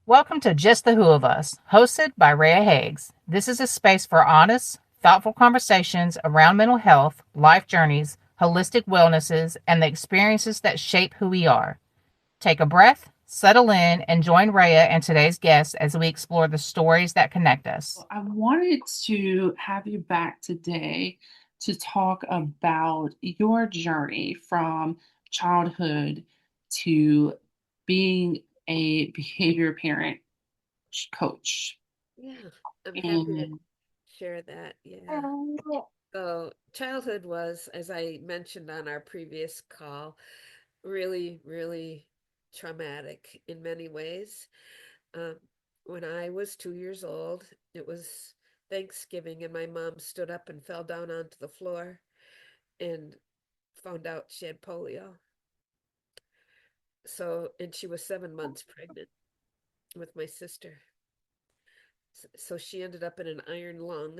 Welcome to Just the Who of Us, hosted by Reah Higgs. This is a space for honest, thoughtful conversations around mental health, life journeys, holistic wellnesses, and the experiences that shape who we are. Take a breath, settle in, and join Reah and today's guests as we explore the stories that connect us. I wanted to have you back today to talk about your journey from childhood to being a behavior parent coach. Yeah, I'm happy to And share that. Yeah. So, childhood was, as I mentioned on our previous call, really, really traumatic in many ways. Um, when I was 2 years old, it was Thanksgiving, and my mom stood up and fell down onto the floor and found out she had polio. So, and she was 7 months pregnant with my sister. So she ended up in an iron lung,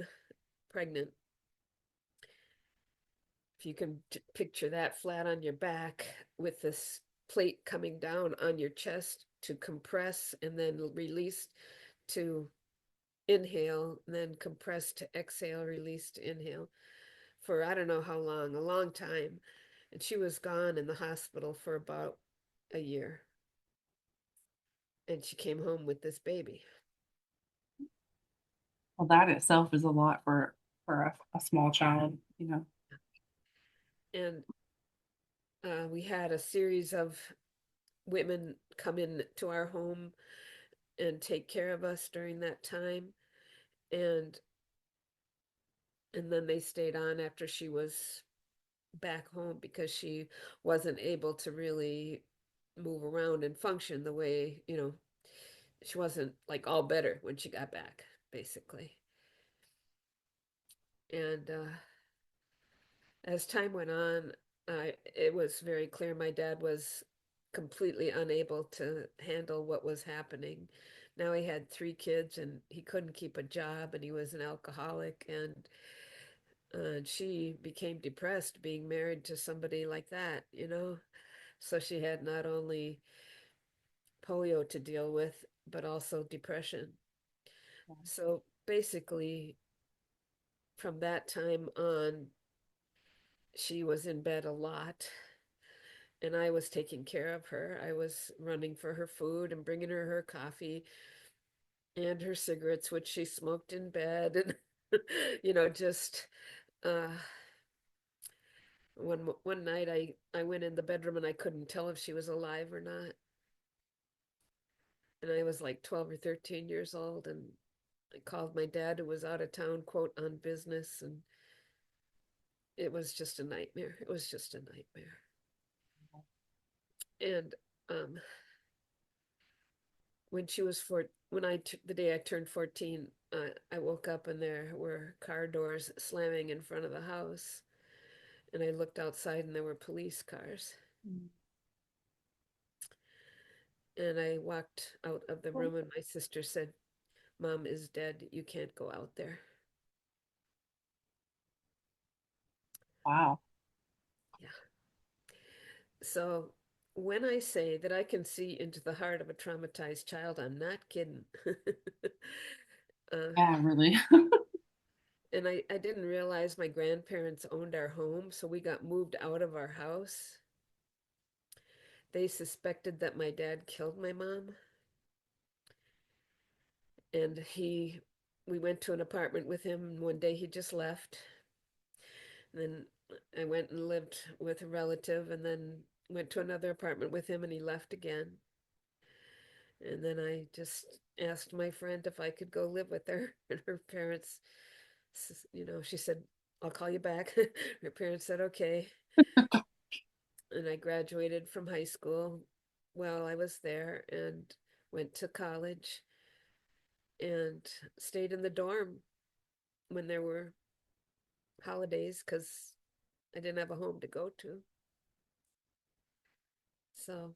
pregnant. If you can picture that flat on your back with this plate coming down on your chest to compress and then release to inhale, and then compress to exhale, release to inhale for I don't know how long, a long time. And she was gone in the hospital for about a year. And she came home with this baby. well, that itself is a lot for a small child. And we had a series of women come in to our home and take care of us during that time. And then they stayed on after she was back home because she wasn't able to really move around and function the way, she wasn't like all better when she got back, basically. And as time went on, it was very clear my dad was completely unable to handle what was happening. Now he had 3 kids and he couldn't keep a job, and he was an alcoholic, and she became depressed being married to somebody like that. So she had not only polio to deal with, but also depression. So basically, from that time on, she was in bed a lot, and I was taking care of her. I was running for her food and bringing her coffee and her cigarettes, which she smoked in bed, and just uh, one night I went in the bedroom and I couldn't tell if she was alive or not. And I was like 12 or 13 years old, and I called my dad, who was out of town, quote, on business, and it was just a nightmare. It was just a nightmare. And um when she was when the day I turned 14, I woke up and there were car doors slamming in front of the house, and I looked outside and there were police cars. And I walked out of the room, and my sister said, "Mom is dead. You can't go out there." Wow. Yeah. So when I say that I can see into the heart of a traumatized child, I'm not kidding. uh, Yeah, really. and I didn't realize my grandparents owned our home, so we got moved out of our house. They suspected that my dad killed my mom, and we went to an apartment with him, and one day he just left. And then I went and lived with a relative, and then went to another apartment with him, and he left again. And then I just asked my friend if I could go live with her. And her parents, she said, "I'll call you back." Her parents said, "Okay." And I graduated from high school while I was there, and went to college and stayed in the dorm when there were holidays because I didn't have a home to go to. So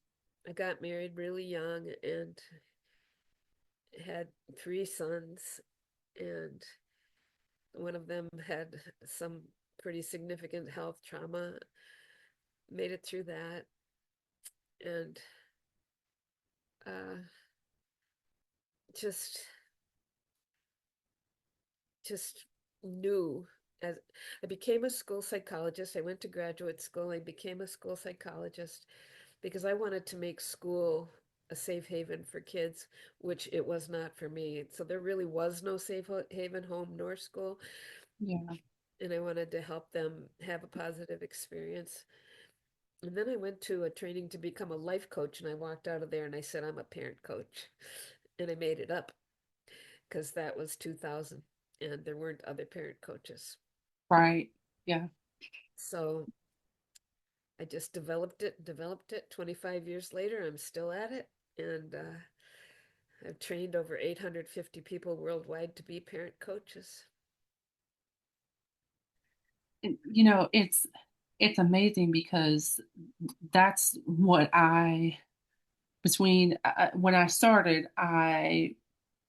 I got married really young and had 3 sons, and one of them had some pretty significant health trauma. Made it through that, and uh, just just knew as I became a school psychologist. I went to graduate school. I became a school psychologist because I wanted to make school a safe haven for kids, which it was not for me. So there really was no safe haven, home nor school. Yeah. And I wanted to help them have a positive experience. And then I went to a training to become a life coach, and I walked out of there and I said, I'm a parent coach. And I made it up because that was 2000 and there weren't other parent coaches. Right. Yeah. So I just developed it. 25 years later, I'm still at it. And I've trained over 850 people worldwide to be parent coaches. You know, it's amazing because that's what I between when I started, I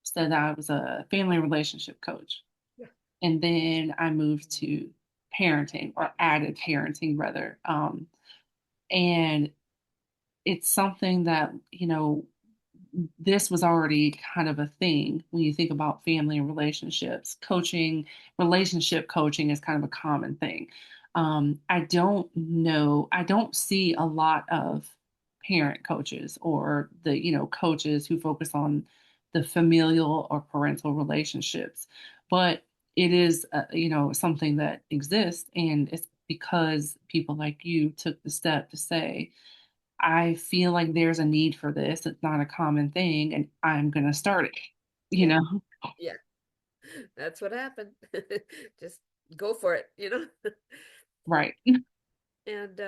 said I was a family relationship coach. Yeah. And then I moved to parenting or added parenting rather. And it's something that, this was already kind of a thing when you think about family and relationships. Coaching, relationship coaching is kind of a common thing. I don't know, I don't see a lot of parent coaches or the, coaches who focus on the familial or parental relationships. But it is, something that exists. And it's because people like you took the step to say, I feel like there's a need for this. It's not a common thing, and I'm going to start it, you Yeah. know? Yeah. That's what happened. Just go for it. Right. And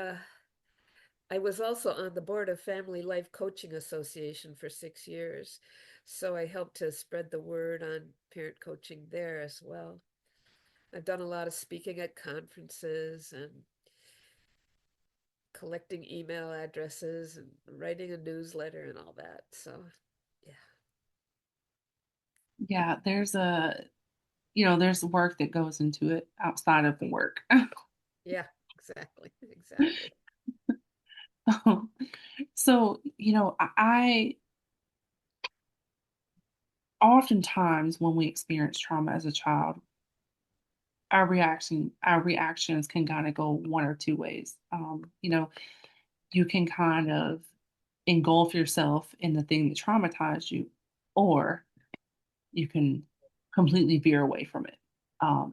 I was also on the board of Family Life Coaching Association for 6 years. So I helped to spread the word on parent coaching there as well. I've done a lot of speaking at conferences and collecting email addresses and writing a newsletter and all that. So, yeah. Yeah, there's work that goes into it outside of the work. Yeah, exactly. Exactly. So, I oftentimes when we experience trauma as a child, our reactions can kind of go one or two ways. You can kind of engulf yourself in the thing that traumatized you, or you can completely veer away from it.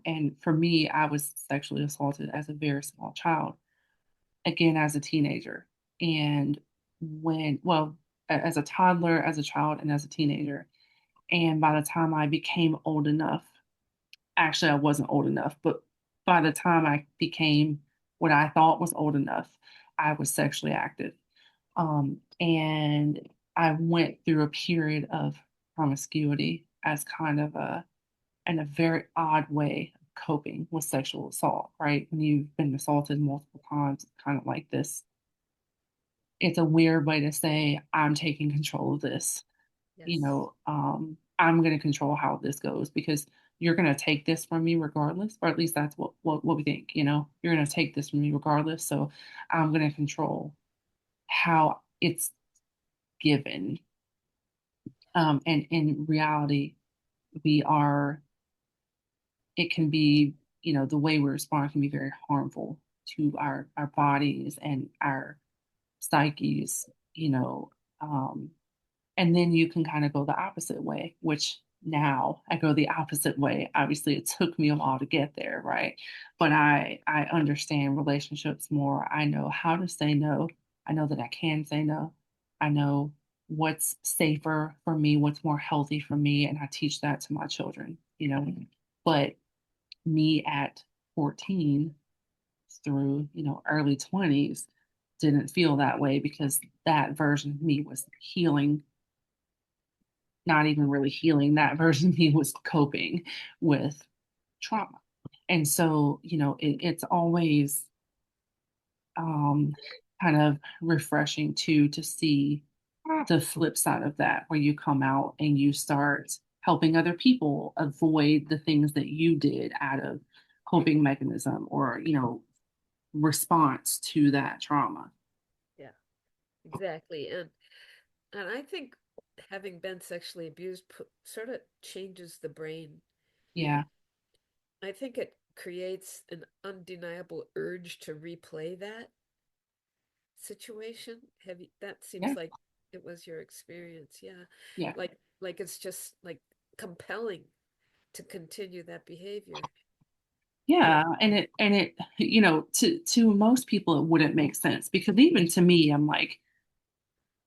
And for me, I was sexually assaulted as a very small child, again, as a teenager. And as a toddler, as a child, and as a teenager. And by the time I became old enough, actually, I wasn't old enough, but by the time I became what I thought was old enough, I was sexually active. And I went through a period of promiscuity as kind of a very odd way of coping with sexual assault, right? When you've been assaulted multiple times, kind of like this, it's a weird way to say, I'm taking control of this. Yes. I'm going to control how this goes because you're going to take this from me regardless, or at least that's what we think, you're going to take this from me regardless. So I'm going to control how it's given. And in reality, we are, it can be, the way we respond can be very harmful to our bodies and our psyches, you know. Um, and then you can kind of go the opposite way, which now I go the opposite way. Obviously, it took me a while to get there, right? But I understand relationships more. I know how to say no. I know that I can say no. I know what's safer for me, what's more healthy for me, and I teach that to my children, But me at 14 through, early 20s didn't feel that way because that version of me was healing, not even really healing. That version of me was coping with trauma. And so, it's always um, kind of refreshing too to see the flip side of that, where you come out and you start helping other people avoid the things that you did out of coping mechanism or, response to that trauma. Yeah, exactly. And I think having been sexually abused sort of changes the brain. Yeah. I think it creates an undeniable urge to replay that situation. Have you, that seems Yeah. like it was your experience. Yeah. Yeah. Like it's just like compelling to continue that behavior. Yeah. And it, to most people it wouldn't make sense because even to me, I'm like,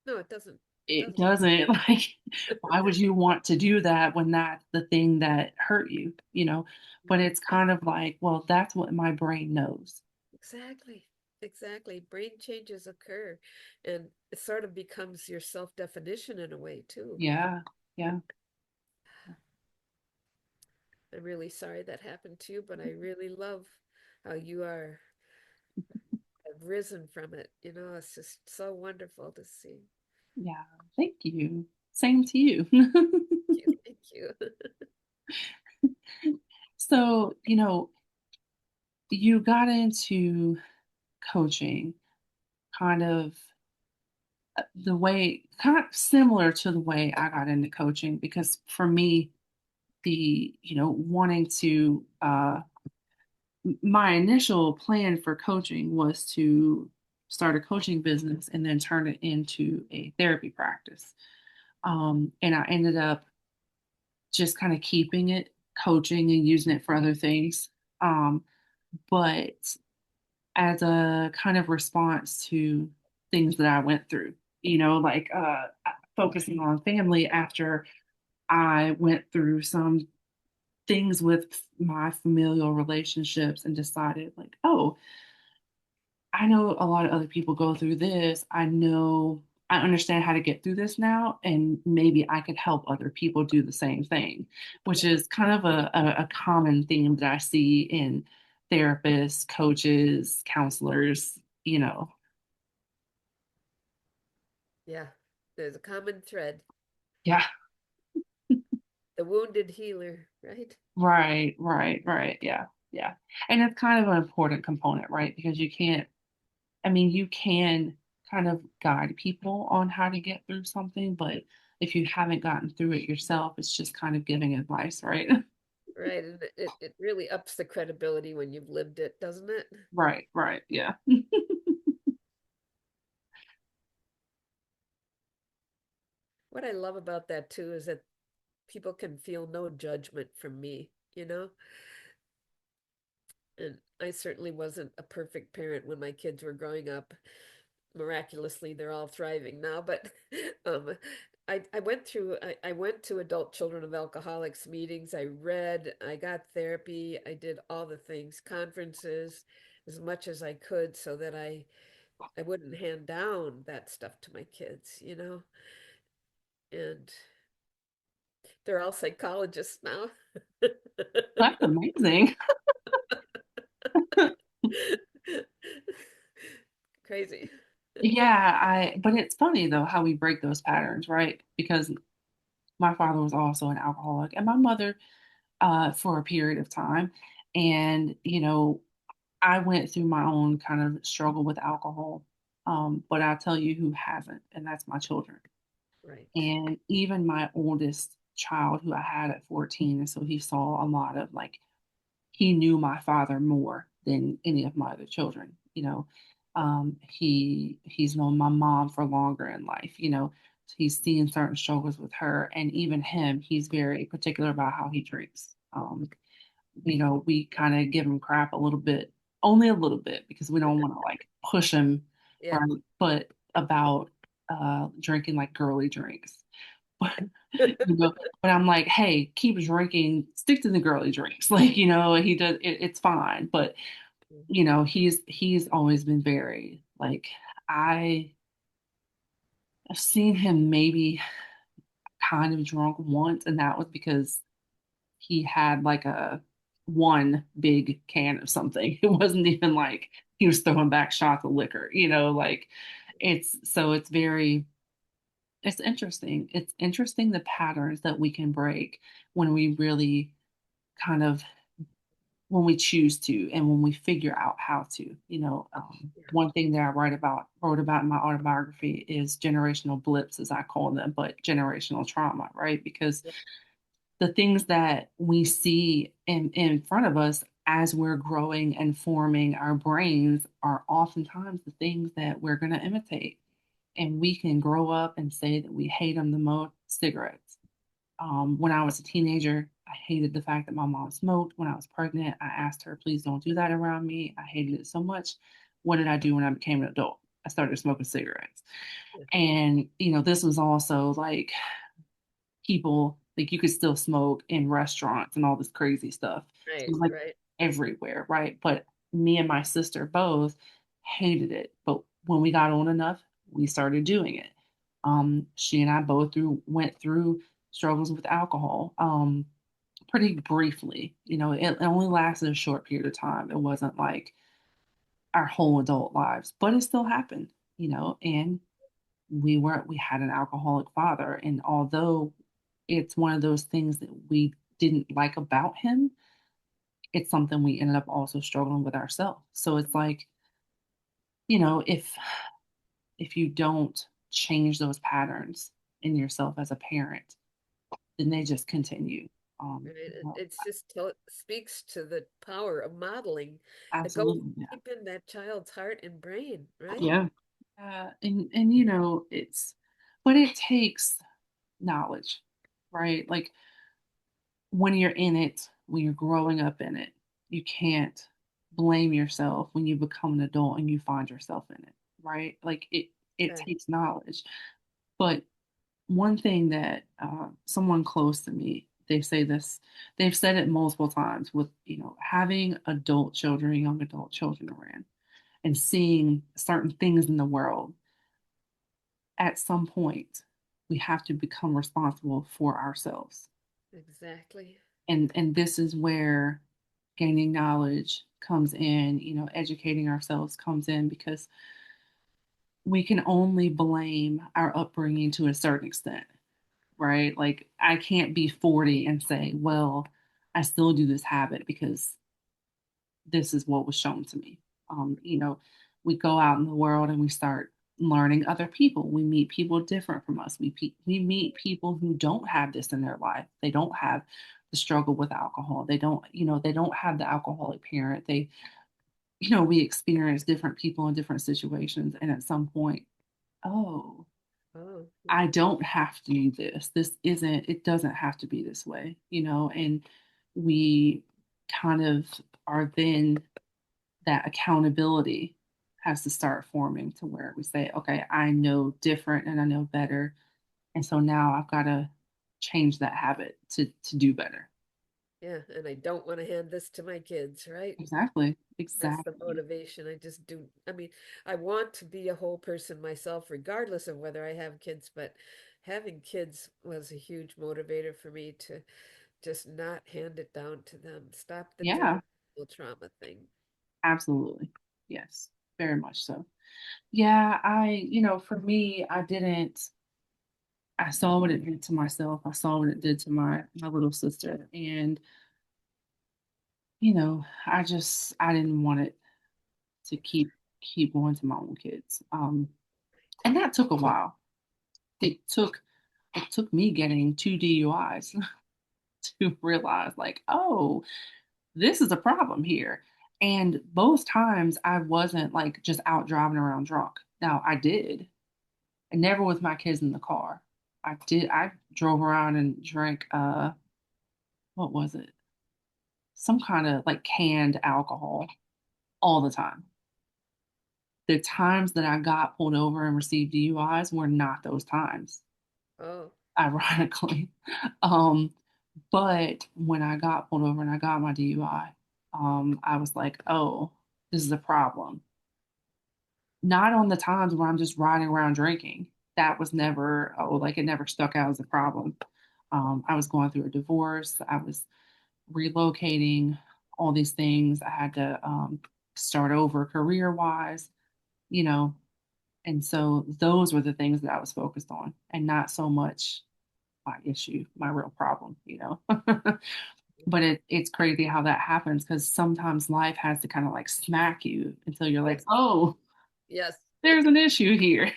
No, it doesn't. It it doesn't. doesn't like why would you want to do that when that's the thing that hurt you? But Mhm. it's kind of like, well, that's what my brain knows. Exactly. Exactly. Brain changes occur and it sort of becomes your self-definition in a way too. Yeah. Yeah. I'm really sorry that happened to you, but I really love how you are have risen from it. You know, it's just so wonderful to see. Yeah. Thank you. Same to you. Thank you. Thank you. So, you got into coaching kind of the way, kind of similar to the way I got into coaching, because for me, wanting to, my initial plan for coaching was to start a coaching business and then turn it into a therapy practice. And I ended up just kind of keeping it coaching and using it for other things. But as a kind of response to things that I went through, like focusing on family after I went through some things with my familial relationships and decided, like, oh, I know a lot of other people go through this. I understand how to get through this now, and maybe I could help other people do the same thing, which is kind of a common theme that I see in therapists, coaches, counselors. Yeah. There's a common thread. Yeah, The wounded healer, right? right, right, right. Yeah, yeah. And it's kind of an important component, right? Because you can kind of guide people on how to get through something, but if you haven't gotten through it yourself, it's just kind of giving advice, right? Right. And it really ups the credibility when you've lived it, doesn't it? Right, right. Yeah. What I love about that too is that people can feel no judgment from me, you know? And I certainly wasn't a perfect parent when my kids were growing up. Miraculously, they're all thriving now, but um I went to adult children of alcoholics meetings. I read, I got therapy, I did all the things, conferences as much as I could so that I wouldn't hand down that stuff to my kids, you know? And they're all psychologists now. That's amazing. Crazy. Yeah, but it's funny though how we break those patterns, right? Because my father was also an alcoholic and my mother for a period of time. And, I went through my own kind of struggle with alcohol. But I'll tell you who hasn't, and that's my children. Right. And even my oldest child, who I had at 14, and so he saw a lot of like, he knew my father more than any of my other children. He's known my mom for longer in life. He's seen certain struggles with her, and even him, he's very particular about how he drinks. We kind of give him crap a little bit, only a little bit, because we don't want to like push him, Yeah. right? But about drinking like girly drinks. you know, but I'm like, hey, keep drinking, stick to the girly drinks. Like, he does it's fine. But, he's always been very like I've seen him maybe kind of drunk once, and that was because he had like a one big can of something. It wasn't even like he was throwing back shots of liquor, like it's very it's interesting. It's interesting the patterns that we can break when we really kind of when we choose to and when we figure out how to. Yeah. One thing that I wrote about in my autobiography is generational blips, as I call them, but generational trauma, right? Because Yeah. the things that we see in front of us as we're growing and forming our brains are oftentimes the things that we're going to imitate. And we can grow up and say that we hate them the most. Cigarettes. When I was a teenager, I hated the fact that my mom smoked. When I was pregnant, I asked her, please don't do that around me. I hated it so much. What did I do when I became an adult? I started smoking cigarettes. Yeah. And, this was also like people, like you could still smoke in restaurants and all this crazy stuff. So it Right. was like Right. everywhere, right? But me and my sister both hated it. But when we got on enough, we started doing it. She and I both went through struggles with alcohol. Pretty briefly. It only lasted a short period of time. It wasn't like our whole adult lives, but it still happened, and we had an alcoholic father. And although it's one of those things that we didn't like about him, it's something we ended up also struggling with ourselves. So it's like, if you don't change those patterns in yourself as a parent, then they just continue. Right. You know, It's just speaks to the power of modeling. It goes Absolutely. Yeah. deep in that child's heart and brain, right? Yeah. And but it takes knowledge, right? Like when you're in it, when you're growing up in it, you can't blame yourself when you become an adult and you find yourself in it, right? Like it Okay. takes knowledge. But one thing that someone close to me, they've said it multiple times with, having adult children, young adult children around and seeing certain things in the world. At some point, we have to become responsible for ourselves. Exactly. And this is where gaining knowledge comes in, educating ourselves comes in, because we can only blame our upbringing to a certain extent, right? Like I can't be 40 and say, well, I still do this habit because this is what was shown to me. We go out in the world and we start learning other people. We meet people different from us. We meet people who don't have this in their life. They don't have the struggle with alcohol. They don't have the alcoholic parent. We experience different people in different situations. And at some point, oh, Oh, I yeah. don't have to do this. It doesn't have to be this way, and we kind of are then that accountability has to start forming to where we say, okay, I know different and I know better. And so now I've got to change that habit to do better. Yeah. And I don't want to hand this to my kids, right? Exactly. That's the Exactly. motivation. I just do. I mean, I want to be a whole person myself, regardless of whether I have kids, but having kids was a huge motivator for me to just not hand it down to them. Stop the Yeah, generational trauma thing. absolutely. Yes, very much so. Yeah, for me, I saw what it did to myself. I saw what it did to my little sister. And, I didn't want it to keep going to my own kids. And that took a while. It took it took me getting 2 DUIs to realize, like, oh, this is a problem here. And both times I wasn't like just out driving around drunk. Now I did, and never with my kids in the car. I drove around and drank what was it? Some kind of like canned alcohol all the time. The times that I got pulled over and received DUIs were not those times, Oh, ironically. Um, but when I got pulled over and I got my DUI, I was like, oh, this is a problem. Not on the times where I'm just riding around drinking. That was never, oh, like it never stuck out as a problem. I was going through a divorce. I was relocating, all these things. I had to start over career wise, you know, and so those were the things that I was focused on, and not so much my issue, my real problem. But it's crazy how that happens because sometimes life has to kind of like smack you until you're like, Yes, oh, yes, there's an issue here.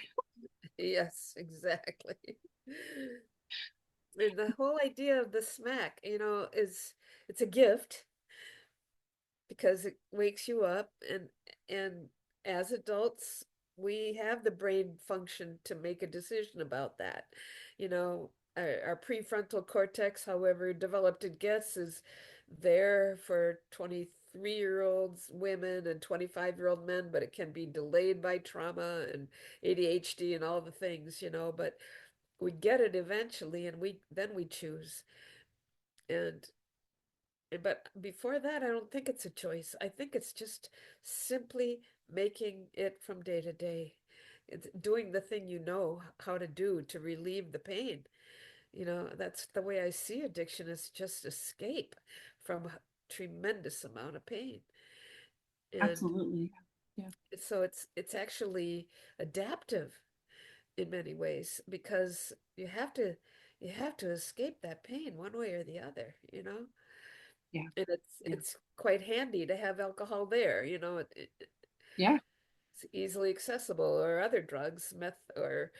yes, exactly. And the whole idea of the smack, is it's a gift because it wakes you up, and as adults we have the brain function to make a decision about that. Our prefrontal cortex, however developed it gets, is there for 23-year-olds women and 25-year-old men, but it can be delayed by trauma and ADHD and all the things, but we get it eventually, and we choose. And but before that, I don't think it's a choice. I think it's just simply making it from day to day. It's doing the thing you know how to do to relieve the pain. That's the way I see addiction, is just escape from a tremendous amount of pain. And Absolutely. Yeah. so it's actually adaptive in many ways, because you have to escape that pain one way or the other. Yeah. And it's Yeah. it's quite handy to have alcohol there. Yeah. It's easily accessible, or other drugs, meth or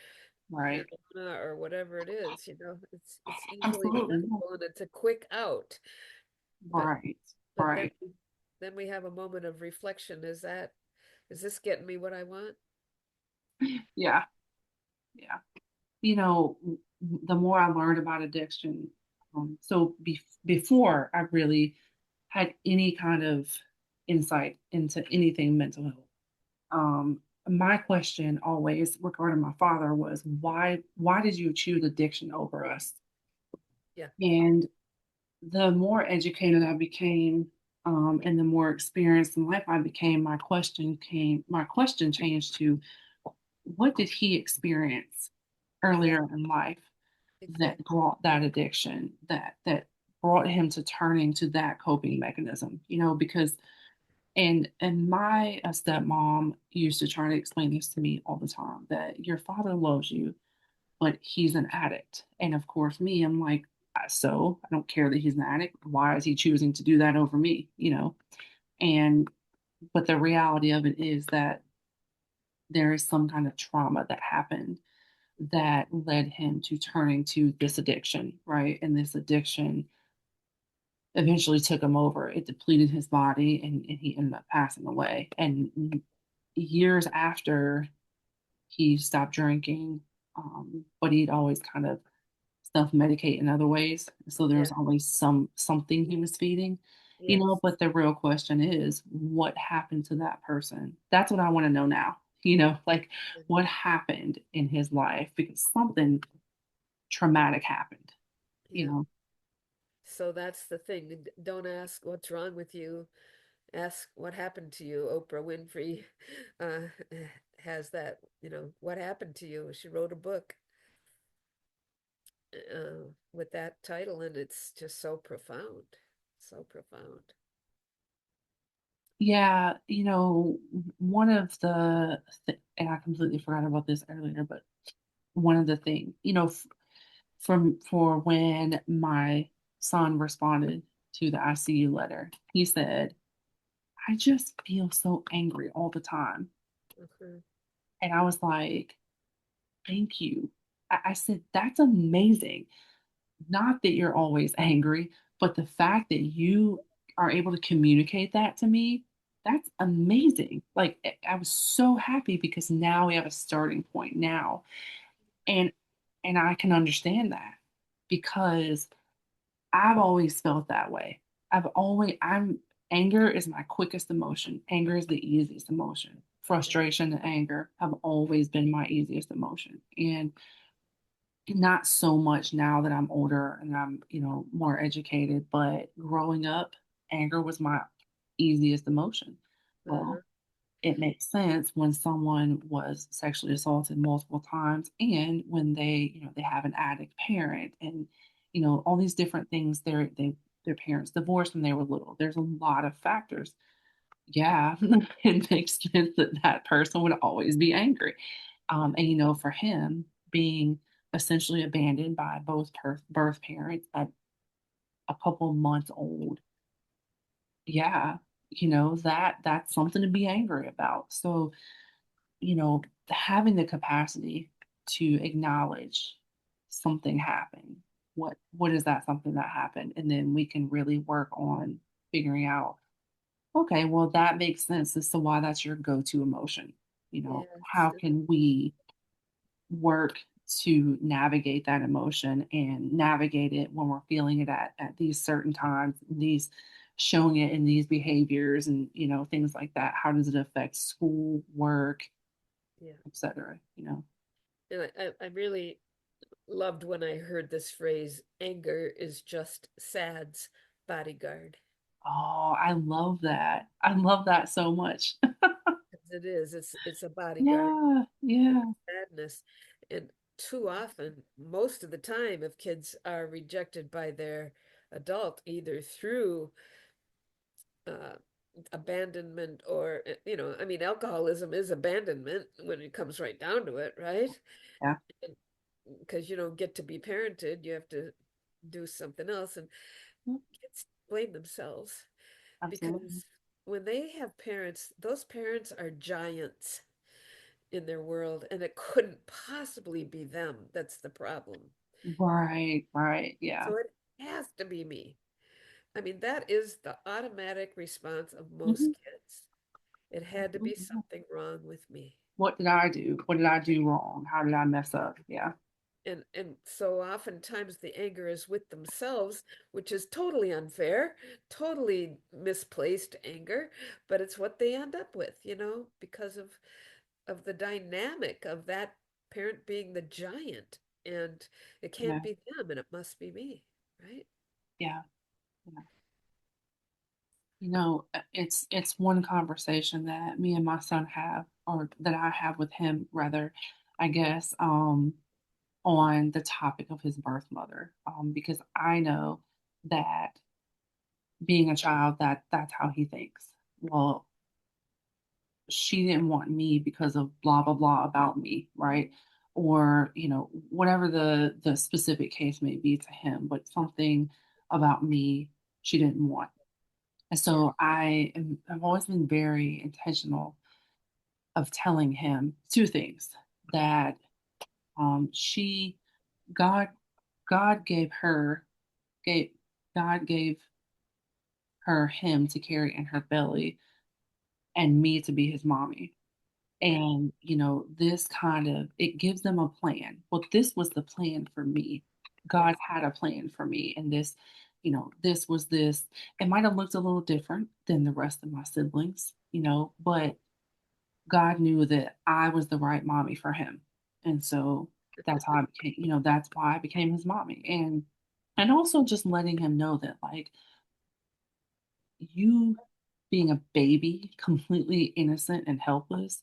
Right. marijuana or whatever it is. It's easily Absolutely. Yeah. accessible, and it's a quick out. But Right. but then Right. then we have a moment of reflection. Is this getting me what I want? Yeah. Yeah. The more I learned about addiction, before I really had any kind of insight into anything mental health, my question always regarding my father was, why did you choose addiction over us? Yeah, And the more educated I became, and the more experienced in life I became, my question changed to, what did he experience exactly, earlier in life that exactly. brought that addiction, that brought him to turning to that coping mechanism? Because and my stepmom used to try to explain this to me all the time, that your father loves you, but he's an addict. And of course, me, I'm like, so I don't care that he's an addict. Why is he choosing to do that over me? And but the reality of it is that there is some kind of trauma that happened that led him to turning to this addiction, right? And this addiction eventually took him over. It depleted his body, and he ended up passing away. And years after he stopped drinking, but he'd always kind of self medicate in other ways. So there was Yeah, always something he was feeding, yes. but the real question is, what happened to that person? That's what I want to know now. Like, what happened in his life, because something traumatic happened, you Yeah. know. So that's the thing. Don't ask what's wrong with you. Ask what happened to you. Oprah Winfrey uh, has that, what happened to you? She wrote a book with that title, and it's just so profound. So profound. Yeah, one of and I completely forgot about this earlier, but one of the things, from for when my son responded to the ICU letter, he said, "I just feel so angry all the time." Mhm. And I was like, "Thank you." I said, "That's amazing. Not that you're always angry, but the fact that you are able to communicate that to me, that's amazing." Like, I was so happy because now we have a starting point now. And I can understand that, because I've always felt that way. I'm Anger is my quickest emotion. Anger is the easiest emotion. Yeah, Frustration and anger have always been my easiest emotion. And not so much now that I'm older and I'm, more educated, but growing up, anger was my easiest emotion. uh-huh. Well, it makes sense when someone was sexually assaulted multiple times, and when they have an addict parent, and all these different things. Their parents divorced when they were little. There's a lot of factors. Yeah, it makes sense that that person would always be angry. Yeah, And for him, being essentially abandoned by both birth parents, a couple months old, yeah, that's something to be angry about. So, having the capacity to acknowledge something happened. What is that something that happened? And then we can really work on figuring out, okay, well, that makes sense as to why that's your go-to emotion. Yes. How can we work to navigate that emotion and navigate it when we're feeling it at these certain times, these showing it in these behaviors and things like that. How does it affect school, work, Yeah. etc. And I really loved when I heard this phrase, anger is just sad's bodyguard. Oh, I love that. I love that so much. 'Cause it is. It's a bodyguard Yeah, to yeah, sadness. And too often, most of the time, if kids are rejected by their adult, either through uh, abandonment or, I mean, alcoholism is abandonment when it comes right down to it, right? yeah. Because you don't get to be parented, you have to do something else. And Mm, kids blame themselves absolutely. because when they have parents, those parents are giants in their world, and it couldn't possibly be them. That's the problem. Right, right. Yeah. So it has to be me. I mean, that is the automatic response of most Hmm. kids. It had to be Absolutely. Yeah. something wrong with me. What did I do? What did I do wrong? How did I mess up? Yeah. And so oftentimes the anger is with themselves, which is totally unfair, totally misplaced anger, but it's what they end up with, because of the dynamic of that parent being the giant. And it can't Yeah. be them, and it must be me, right? Yeah. Yeah. It's one conversation that me and my son have, or that I have with him, rather, I guess, on the topic of his birth mother, because I know that being a child, that's how he thinks. Well, she didn't want me because of blah blah blah about me, right? Or whatever the specific case may be to him, but something about me she didn't want. And Yeah. so I've always been very intentional of telling him two things: that she God God gave God gave her him to carry in her belly, and me to be his mommy. Yeah. And this kind of, it gives them a plan. Well, this was the plan for me. God Yes. had a plan for me, and this was this. It might have looked a little different than the rest of my siblings, but God knew that I was the right mommy for him. And so that's how I became, that's why I became his mommy. And also just letting him know that, like, you being a baby, completely innocent and helpless,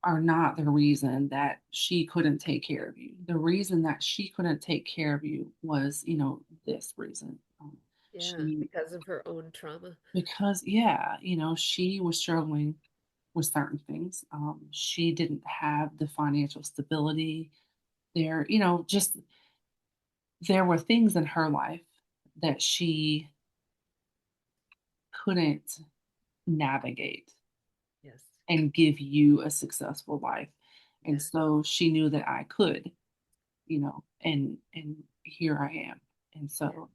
are not the reason that she couldn't take care of you. The reason that she couldn't take care of you was, this reason. Yeah. She, Because of her own trauma. because, yeah, she was struggling with certain things. She didn't have the financial stability there, just there were things in her life that she couldn't navigate Yes. and give you a successful life. And Yeah. so she knew that I could, and here I am. And Yeah. so,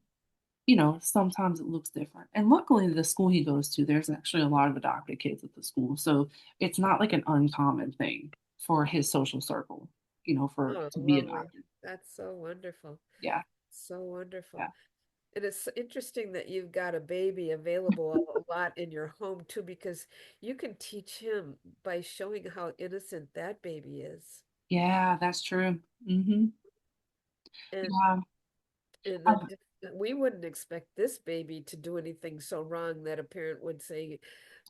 sometimes it looks different. And luckily the school he goes to, there's actually a lot of adopted kids at the school. So it's not like an uncommon thing for his social circle, for Oh, to be lovely. adopted. That's so wonderful. Yeah. So wonderful. Yeah. It is interesting that you've got a baby available a lot in your home too, because you can teach him by showing how innocent that baby is. Yeah, that's true. Hmm. And Yeah. and I, we wouldn't expect this baby to do anything so wrong that a parent would say,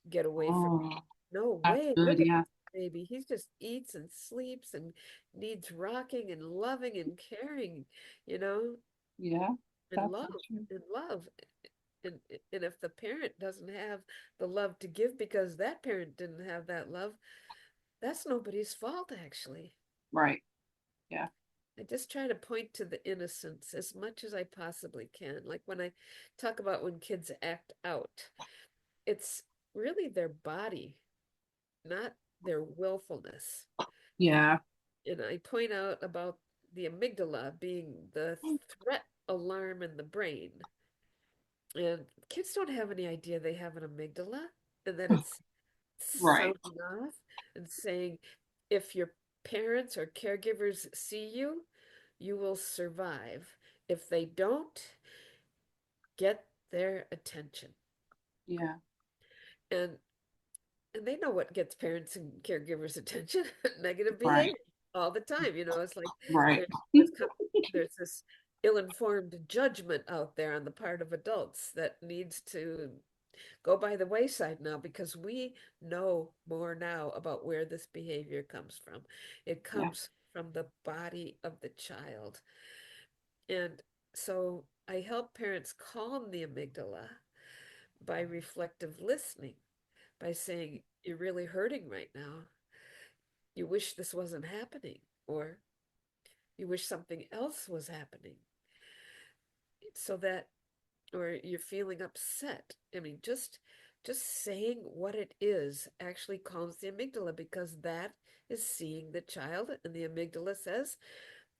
get away from me. oh, No that's way. good. Look at Yeah. this baby. He just eats and sleeps and needs rocking and loving and caring, you know, Yeah. and That's love so true. and love. And if the parent doesn't have the love to give because that parent didn't have that love, that's nobody's fault actually. Right. Yeah. I just try to point to the innocence as much as I possibly can. Like when I talk about when kids act out, it's really their body, not their willfulness. Yeah. And I point out about the amygdala being the threat alarm in the brain. And kids don't have any idea they have an amygdala and that it's Right. sounding off and saying, if your parents or caregivers see you, you will survive. If they don't, get their attention. Yeah. And they know what gets parents and caregivers attention, negative Right. behavior all the time. It's like Right. there, there's com- there's this ill-informed judgment out there on the part of adults that needs to go by the wayside now because we know more now about where this behavior comes from. It Yeah. comes from the body of the child. And so I help parents calm the amygdala by reflective listening, by saying, you're really hurting right now. You wish this wasn't happening, or you wish something else was happening. So that, or you're feeling upset. I mean, just saying what it is actually calms the amygdala because that is seeing the child, and the amygdala says,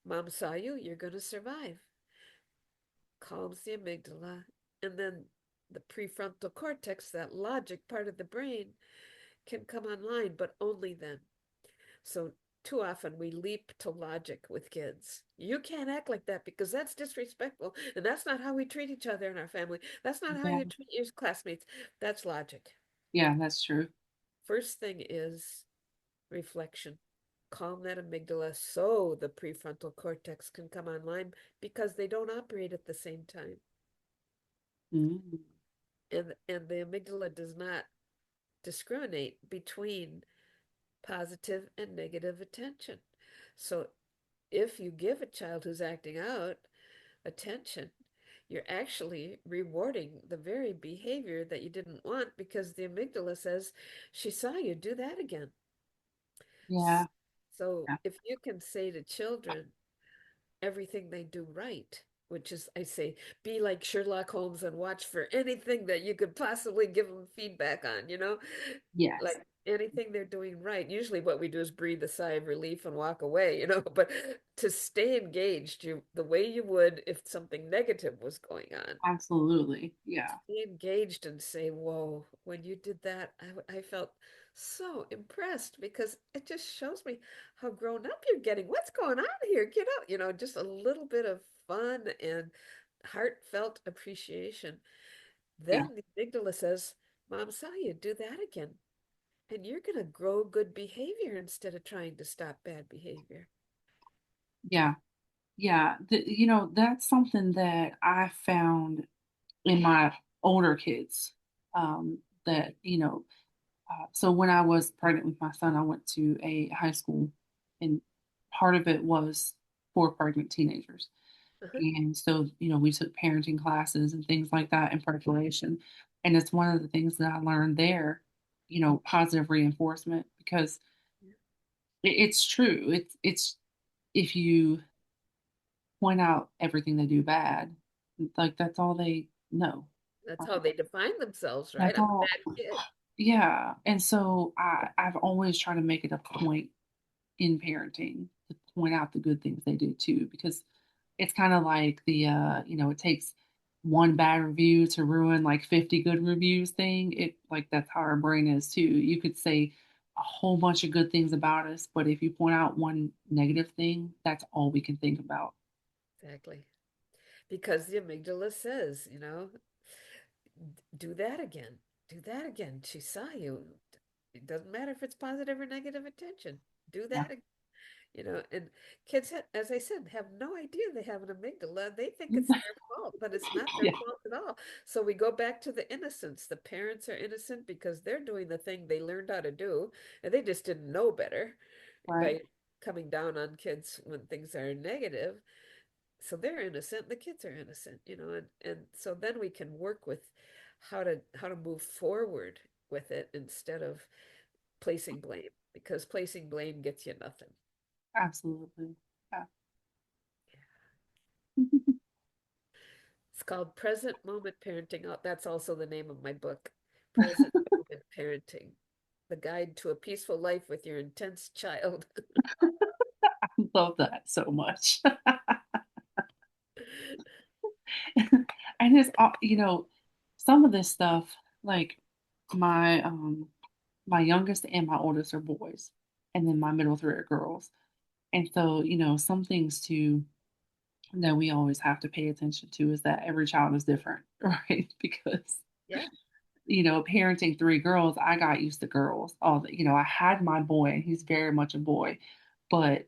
Mom saw you, you're going to survive. Calms the amygdala, and then the prefrontal cortex, that logic part of the brain, can come online, but only then. So too often we leap to logic with kids. You can't act like that because that's disrespectful. And that's not how we treat each other in our family. That's not how Yeah. you treat your classmates. That's logic. Yeah, that's true. First thing is reflection. Calm that amygdala so the prefrontal cortex can come online because they don't operate at the same time. Mm. And the amygdala does not discriminate between positive and negative attention. So if you give a child who's acting out attention, you're actually rewarding the very behavior that you didn't want because the amygdala says, she saw you do that again. Yeah. So Yeah. if you can say to children everything they do right, which is, I say, be like Sherlock Holmes and watch for anything that you could possibly give them feedback on. Yes. Like anything they're doing right. Usually what we do is breathe a sigh of relief and walk away. But to stay engaged, the way you would if something negative was going on. Absolutely. Yeah. Stay engaged and say, whoa, when you did that, I felt so impressed because it just shows me how grown up you're getting. What's going on here? Get out, just a little bit of fun and heartfelt appreciation. Yeah. Then the amygdala says, Mom saw you do that again. And you're going to grow good behavior instead of trying to stop bad behavior. Yeah. Yeah. That's something that I found in my older kids. That, so when I was pregnant with my son, I went to a high school, and part of it was for pregnant teenagers. Uh-huh. And so, we took parenting classes and things like that in preparation. And it's one of the things that I learned there, positive reinforcement, because it's true. It's if you point out everything they do bad, like that's all they know. That's how Right? they define themselves, right? That's I'm a all. bad kid. Yeah. And so I've always tried to make it a point in parenting to point out the good things they do too, because it's kind of like it takes one bad review to ruin like 50 good reviews thing. It like that's how our brain is too. You could say a whole bunch of good things about us, but if you point out one negative thing, that's all we can think about. Exactly. Because the amygdala says, do that again. Do that again. She saw you. It doesn't matter if it's positive or negative attention. Do Yeah. that and kids, as I said, have no idea they have an amygdala. They think it's their fault, but it's not their Yeah. fault at all. So we go back to the innocence. The parents are innocent because they're doing the thing they learned how to do, and they just didn't know better Right. by coming down on kids when things are negative. So they're innocent, the kids are innocent, and so then we can work with how to move forward with it instead of placing blame, because placing blame gets you nothing. Absolutely. Yeah. It's called Present Moment Parenting. Oh, that's also the name of my book. Present Moment Parenting, the guide to a peaceful life with your intense child. I love that so much. And it's some of this stuff, like my my youngest and my oldest are boys, and then my middle three are girls. And so, some things too that we always have to pay attention to is that every child is different, right? Because Yeah, parenting three girls, I got used to girls. I had my boy, and he's very much a boy, but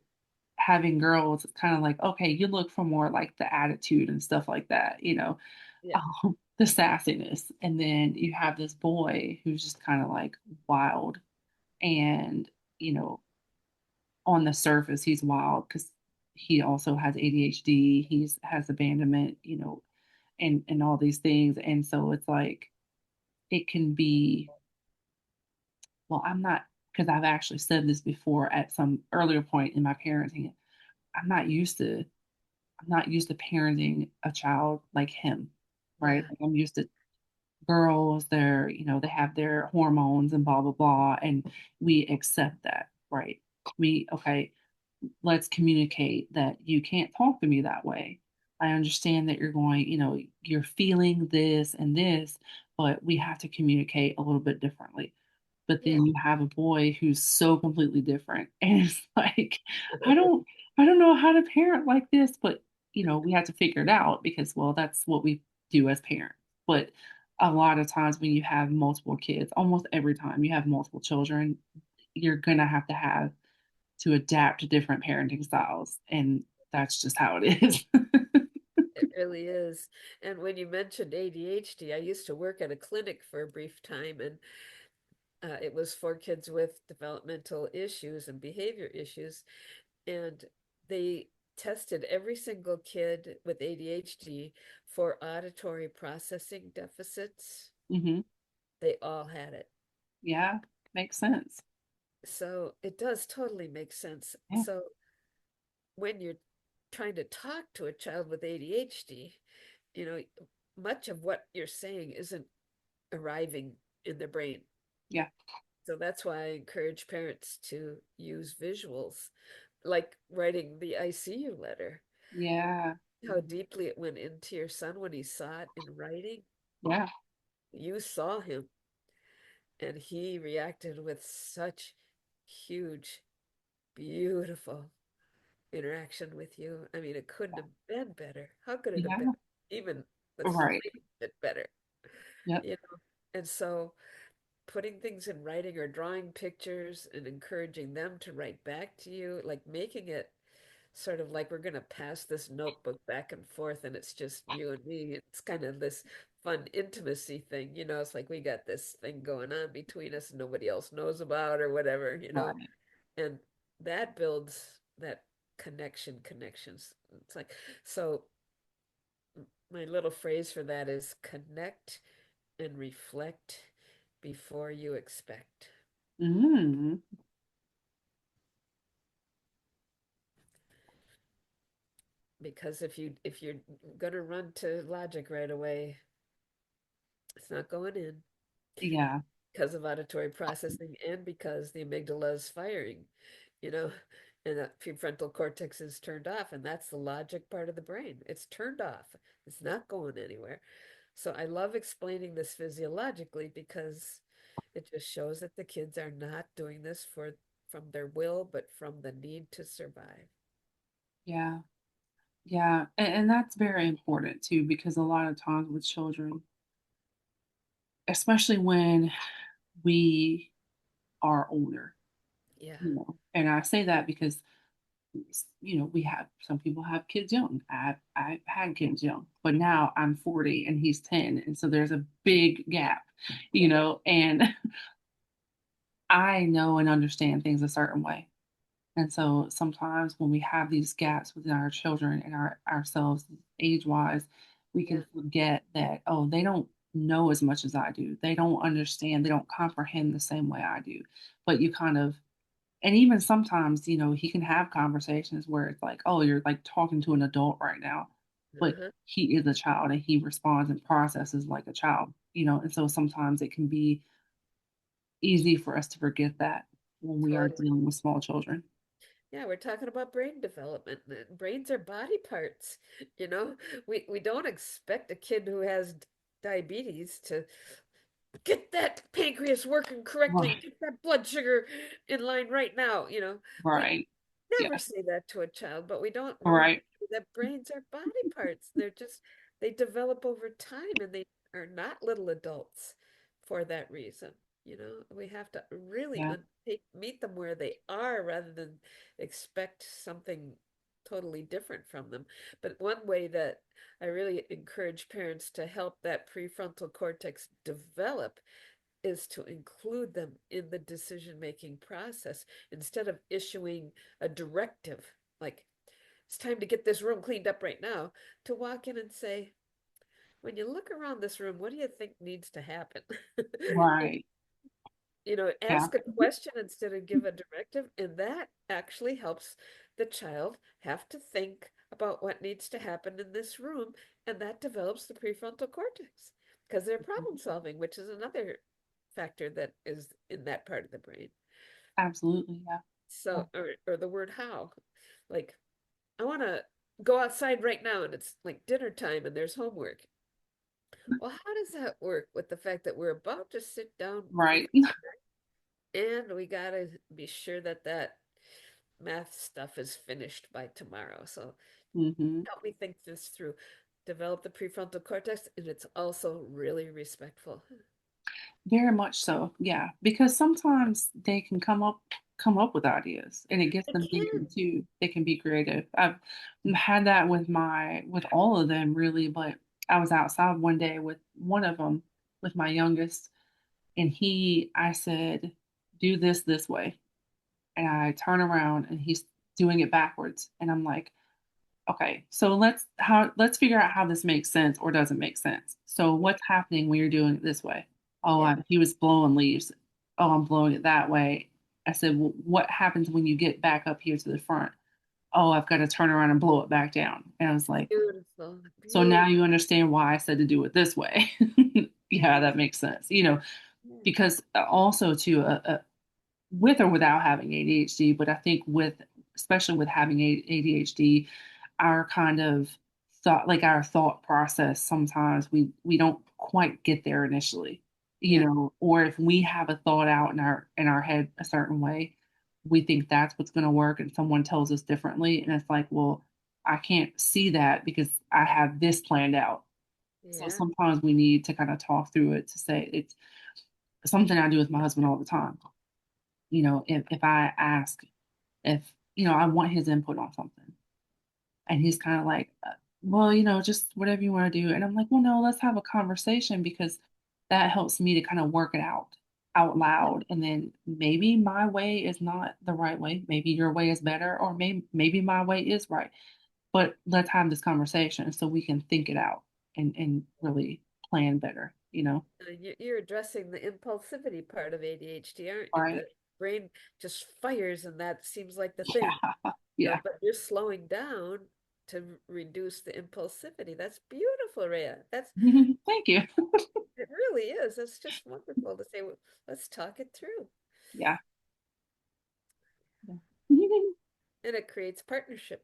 having girls, it's kind of like, okay, you look for more like the attitude and stuff like that, yeah, the sassiness. And then you have this boy who's just kind of like wild. And, you know, on the surface, he's wild because he also has ADHD, he's has abandonment, and all these things. And so it's like, it can be, well, I'm not, because I've actually said this before at some earlier point in my parenting. I'm not used to I'm not used to parenting a child like him, right? yeah, Like, I'm used to girls, they have their hormones and blah, blah, blah. And we accept that, right? Okay, let's communicate that you can't talk to me that way. I understand that you're feeling this and this, but we have to communicate a little bit differently. But yeah. then you have a boy who's so completely different. And it's like, I don't I don't know how to parent like this, but we have to figure it out because, well, that's what we do as parents. But a lot of times when you have multiple kids, almost every time you have multiple children, you're gonna have to adapt to different parenting styles. And that's just how it is. It really is. And when you mentioned ADHD, I used to work at a clinic for a brief time, and it was for kids with developmental issues and behavior issues. And they tested every single kid with ADHD for auditory processing deficits. Hmm. They all had it. Yeah, makes sense. So it does totally make sense. Yeah, So when you're trying to talk to a child with ADHD, you know, much of what you're saying isn't arriving in their brain. yeah, So that's why I encourage parents to use visuals, like writing the ICU letter. yeah, How deeply it went into your son when he saw it in writing. yeah, You saw him, and he reacted with such huge, beautiful interaction with you. I mean, it couldn't have been better. How could it have been yeah. even the Right. slightest bit better? Yep. You know? And so putting things in writing or drawing pictures and encouraging them to write back to you, like making it sort of like we're going to pass this notebook back and forth and it's just you and me. It's kind of this fun intimacy thing, it's like we got this thing going on between us and nobody else knows about or whatever. Right. And that builds that connections. It's like, so my little phrase for that is connect and reflect before you expect. Mm. Because if you're gonna run to logic right away, it's not going in Yeah. because of auditory processing and because the amygdala is firing, you know, and the prefrontal cortex is turned off, and that's the logic part of the brain. It's turned off. It's not going anywhere. So I love explaining this physiologically because it just shows that the kids are not doing this from their will, but from the need to survive. Yeah. Yeah. And that's very important too, because a lot of times with children, especially when we are older, Yeah. and I say that because, we have some people have kids young. I've had kids young, but now I'm 40 and he's 10. And so there's a big gap, and I know and understand things a certain way. And so sometimes when we have these gaps within our children and ourselves age wise, we Yeah. can forget that, oh, they don't know as much as I do. They don't understand, they don't comprehend the same way I do. But you kind of, and even sometimes, he can have conversations where it's like, oh, you're like talking to an adult right now. but Uh-huh. he is a child and he responds and processes like a child, and so sometimes it can be easy for us to forget that when we are Totally. dealing with small children. Yeah, we're talking about brain development. Brains are body parts. You know, we don't expect a kid who has diabetes to get that pancreas working correctly and Right. get that blood sugar in line right now. We Right. never Yes. say that to a child, but we don't remember Right. that brains are body parts. They develop over time and they are not little adults for that reason. We have to really Yeah. meet them where they are rather than expect something totally different from them. But one way that I really encourage parents to help that prefrontal cortex develop is to include them in the decision-making process instead of issuing a directive like it's time to get this room cleaned up right now, to walk in and say, when you look around this room, what do you think needs to happen? Right. Yeah. Ask a question instead of give a directive, and that actually helps the child have to think about what needs to happen in this room, and that develops the prefrontal cortex because they're problem solving, which is another factor that is in that part of the brain. Absolutely. Yeah. Yeah. So, or the word how, like, I want to go outside right now, and it's like dinner time, and there's homework. Well, how does that work with the fact that we're about to sit down for Right. and we gotta be sure that that math stuff is finished by tomorrow. So Hmm. help me think this through. Develop the prefrontal cortex, and it's also really respectful. Very much so. Yeah. Because sometimes they can come up with ideas and it gets It them thinking can. too. They can be creative. I've had that with all of them really, but I was outside one day with one of them, with my youngest, and I said, do this way. And I turn around and he's doing it backwards. And I'm like, okay, so let's figure out how this makes sense or doesn't make sense. So Yeah, what's happening when you're doing it this way? Oh, yeah, he was blowing leaves. Oh, I'm blowing it that way. I said, well, what happens when you get back up here to the front? Oh, I've got to turn around and blow it back down. And I was like, beautiful, so now beautiful. you understand why I said to do it this way. Yeah, Yes, that makes sense. yeah, Because also too, with or without having ADHD, but I think especially with having ADHD, our kind of our thought process, sometimes we don't quite get there initially, yeah, or if we have a thought out in our head a certain way, we think that's what's going to work, and someone tells us differently, and it's like, well, I can't see that because I have this planned out. So yeah, sometimes we need to kind of talk through it to say it's something I do with my husband all the time. If I ask if, I want his input on something. And he's kind of like, well, just whatever you want to do. And I'm like, well, no, let's have a conversation because that helps me to kind of work it out loud. And then maybe my way is not the right way. Maybe your way is better, or maybe my way is right. But let's have this conversation so we can think it out and really plan better. You're addressing the impulsivity part of ADHD, aren't you? Right. The brain just fires, and that seems like the thing. Yeah. But you're slowing down to reduce the impulsivity. That's beautiful, Rhea. Thank you. It really is. It's just wonderful to say, well, let's talk it through. Yeah. Yeah. And it creates partnership.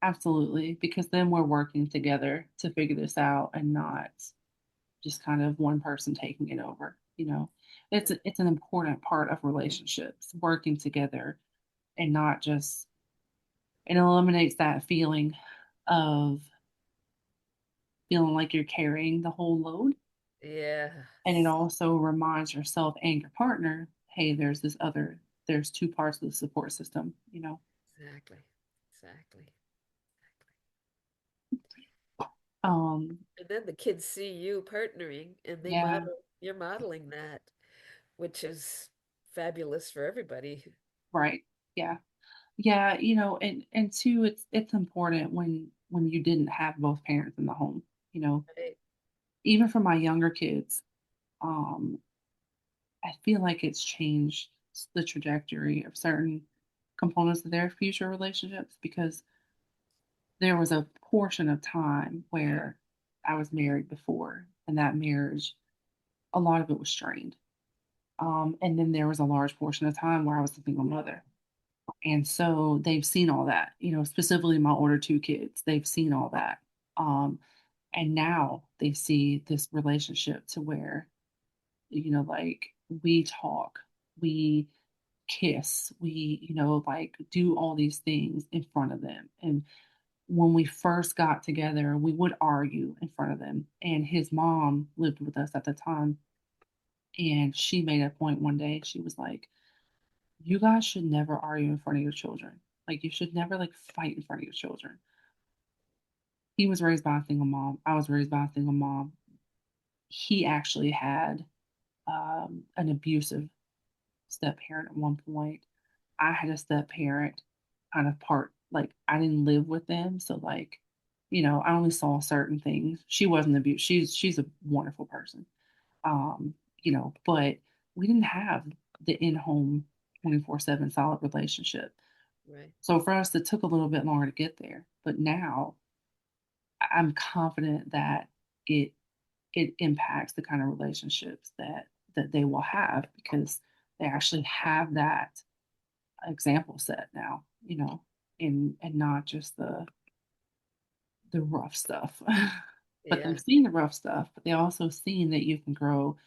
Absolutely, because then we're working together to figure this out and not just kind of one person taking it over. It's Yeah. it's an important part of relationships, working together and not just it eliminates that feeling of feeling like you're carrying the whole load. And it Yes, also reminds yourself and your partner, hey, there's two parts of the support system. exactly. Exactly. Um, And then the kids see you partnering and yeah, you're modeling that, which is fabulous for everybody. right. Yeah. Yeah, and two, it's important when you didn't have both parents in the home, you know. Right? Even for my younger kids, um, I feel like it's changed the trajectory of certain components of their future relationships because there was a portion of time where I was married before, and that marriage, a lot of it was strained. And then there was a large portion of time where I was a single mother. And so they've seen all that, specifically my older two kids, they've seen all that. Um, and now they see this relationship to where, like we talk, we kiss, we, like do all these things in front of them. And when we first got together, we would argue in front of them. And his mom lived with us at the time. And she made a point one day, she was like, you guys should never argue in front of your children. Like, you should never like fight in front of your children. He was raised by a single mom. I was raised by a single mom. He actually had an abusive step parent at one point. I had a step parent kind of part, like, I didn't live with them. So, like, I only saw certain things. She wasn't abused. She's a wonderful person. Um, but we didn't have the in-home 24/7 solid relationship. Right. So for us, it took a little bit longer to get there. But now I'm confident that it it impacts the kind of relationships that they will have because they actually have that example set now, and not just the rough stuff. But Yeah. they've seen the rough stuff, but they also seen that you can grow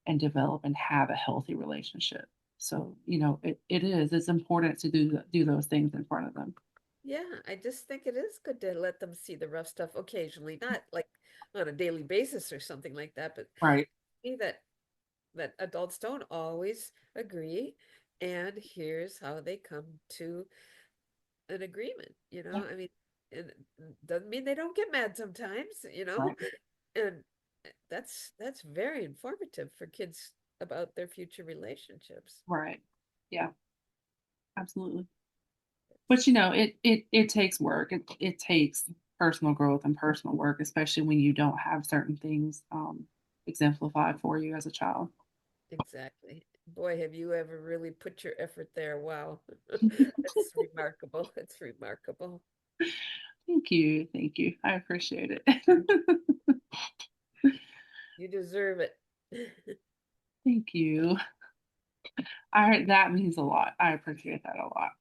and develop and have a healthy relationship. So, it's important to do those things in front of them. Yeah, I just think it is good to let them see the rough stuff occasionally, not like on a daily basis or something like that, but Right. see that adults don't always agree, and here's how they come to an agreement, Yeah. I mean, and it doesn't mean they don't get mad sometimes, Right. and that's very informative for kids about their future relationships. Right. Yeah, absolutely. But it takes work. It takes personal growth and personal work, especially when you don't have certain things exemplified for you as a child. Exactly. Boy, have you ever really put your effort there. Wow. That's remarkable. It's remarkable. Thank you. Thank you. I appreciate it. You deserve it. Thank you. All right, that means a lot. I appreciate that a lot.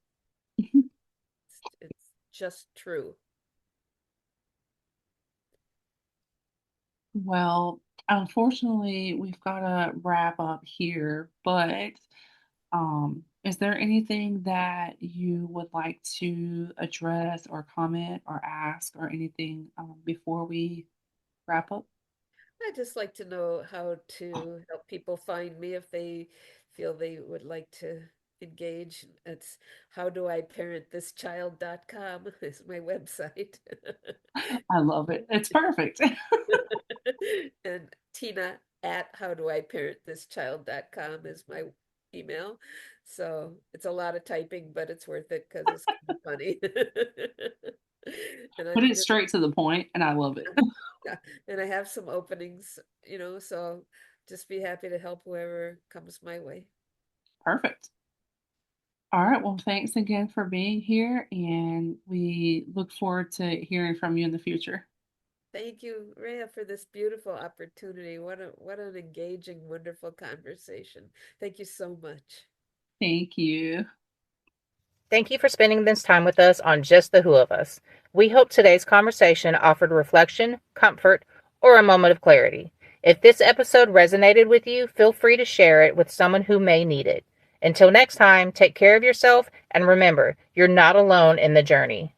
It's just true. Well, unfortunately, we've got to wrap up here, but is there anything that you would like to address or comment or ask or anything before we wrap up? I'd just like to know how to help people find me if they feel they would like to engage. It's howdoiparentthischild.com is my website. I love it. It's perfect. And Tina at howdoiparentthischild.com is my email. So it's a lot of typing, but it's worth it because it's kind of funny. And Put I'm it just, straight to the point, and I love it. yeah, and I have some openings, so just be happy to help whoever comes my way. Perfect. All right. Well, thanks again for being here, and we look forward to hearing from you in the future. Thank you, Reah, for this beautiful opportunity. What an engaging, wonderful conversation. Thank you so much. Thank you. Thank you for spending this time with us on Just the Who of Us. We hope today's conversation offered reflection, comfort, or a moment of clarity. If this episode resonated with you, feel free to share it with someone who may need it. Until next time, take care of yourself and remember, you're not alone in the journey.